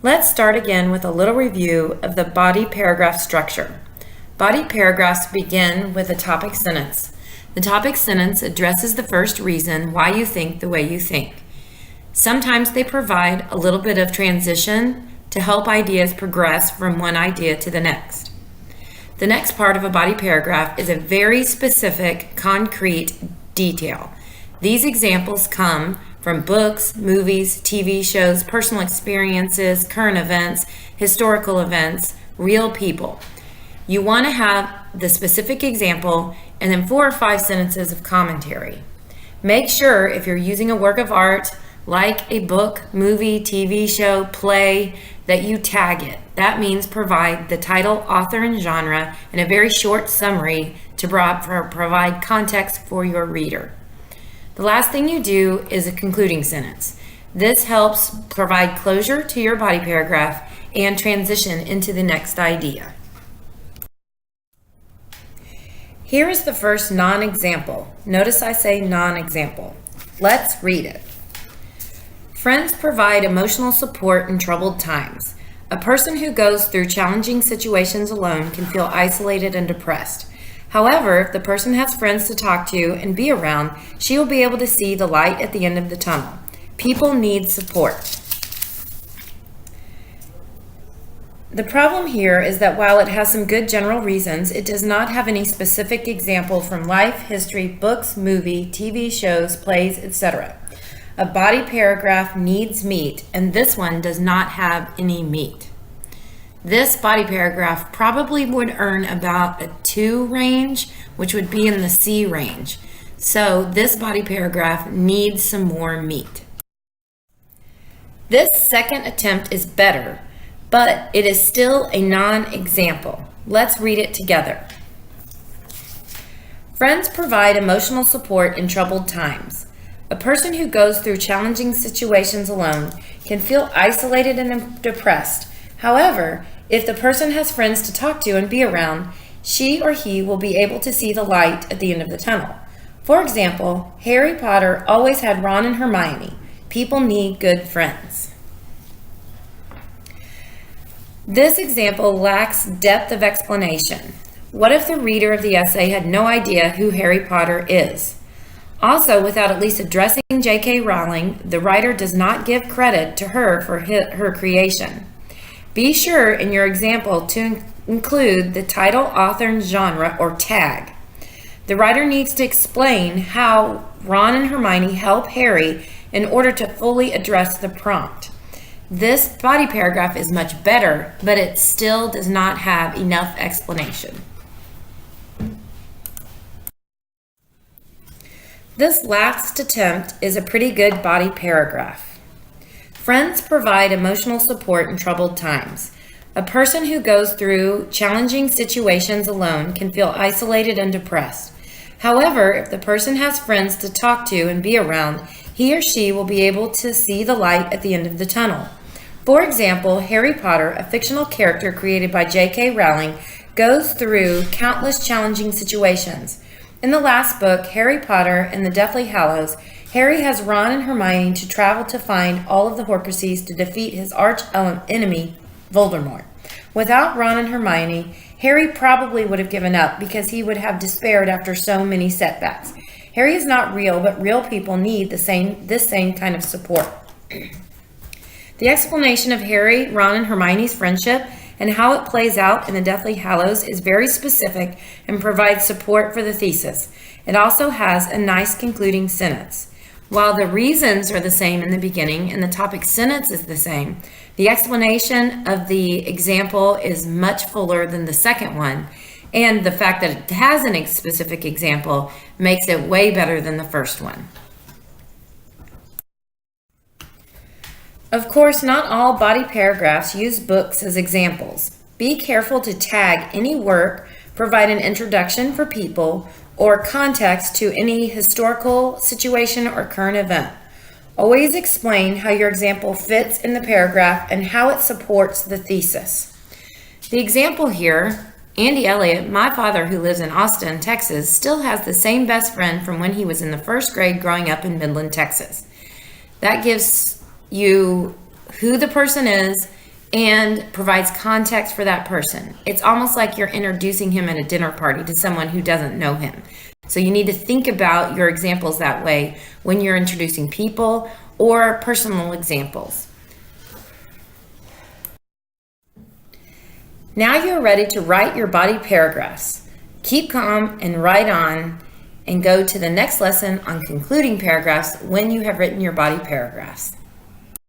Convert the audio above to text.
Let's start again with a little review of the body paragraph structure. Body paragraphs begin with a topic sentence. The topic sentence addresses the first reason why you think the way you think. Sometimes they provide a little bit of transition to help ideas progress from one idea to the next. The next part of a body paragraph is a very specific, concrete detail. These examples come from books, movies, TV shows, personal experiences, current events, historical events, real people. You want to have the specific example and then 4 or 5 sentences of commentary. Make sure if you're using a work of art, like a book, movie, TV show, play, that you tag it. That means provide the title, author, and genre and a very short summary to provide context for your reader. The last thing you do is a concluding sentence. This helps provide closure to your body paragraph and transition into the next idea. Here is the first non-example. Notice I say non-example. Let's read it. Friends provide emotional support in troubled times. A person who goes through challenging situations alone can feel isolated and depressed. However, if the person has friends to talk to and be around, she will be able to see the light at the end of the tunnel. People need support. The problem here is that while it has some good general reasons, it does not have any specific example from life, history, books, movie, TV shows, plays, etc. A body paragraph needs meat, and this one does not have any meat. This body paragraph probably would earn about a 2 range, which would be in the C range. So this body paragraph needs some more meat. This second attempt is better, but it is still a non-example. Let's read it together. Friends provide emotional support in troubled times. A person who goes through challenging situations alone can feel isolated and depressed. However, if the person has friends to talk to and be around, she or he will be able to see the light at the end of the tunnel. For example, Harry Potter always had Ron and Hermione. People need good friends. This example lacks depth of explanation. What if the reader of the essay had no idea who Harry Potter is? Also, without at least addressing J.K. Rowling, the writer does not give credit to her for her creation. Be sure in your example to include the title, author, and genre, or tag. The writer needs to explain how Ron and Hermione help Harry in order to fully address the prompt. This body paragraph is much better, but it still does not have enough explanation. This last attempt is a pretty good body paragraph. Friends provide emotional support in troubled times. A person who goes through challenging situations alone can feel isolated and depressed. However, if the person has friends to talk to and be around, he or she will be able to see the light at the end of the tunnel. For example, Harry Potter, a fictional character created by J.K. Rowling, goes through countless challenging situations. In the last book, Harry Potter and the Deathly Hallows, Harry has Ron and Hermione to travel to find all of the Horcruxes to defeat his arch enemy, Voldemort. Without Ron and Hermione, Harry probably would have given up because he would have despaired after so many setbacks. Harry is not real, but real people need this same kind of support. The explanation of Harry, Ron, and Hermione's friendship and how it plays out in the Deathly Hallows is very specific and provides support for the thesis. It also has a nice concluding sentence. While the reasons are the same in the beginning and the topic sentence is the same, the explanation of the example is much fuller than the second one, and the fact that it has a specific example makes it way better than the first one. Of course, not all body paragraphs use books as examples. Be careful to tag any work, provide an introduction for people, or context to any historical situation or current event. Always explain how your example fits in the paragraph and how it supports the thesis. The example here, Andy Elliott, my father who lives in Austin, Texas, still has the same best friend from when he was in the first grade growing up in Midland, Texas. That gives you who the person is and provides context for that person. It's almost like you're introducing him at a dinner party to someone who doesn't know him. So you need to think about your examples that way when you're introducing people or personal examples. Now you're ready to write your body paragraphs. Keep calm and write on, and go to the next lesson on concluding paragraphs when you have written your body paragraphs.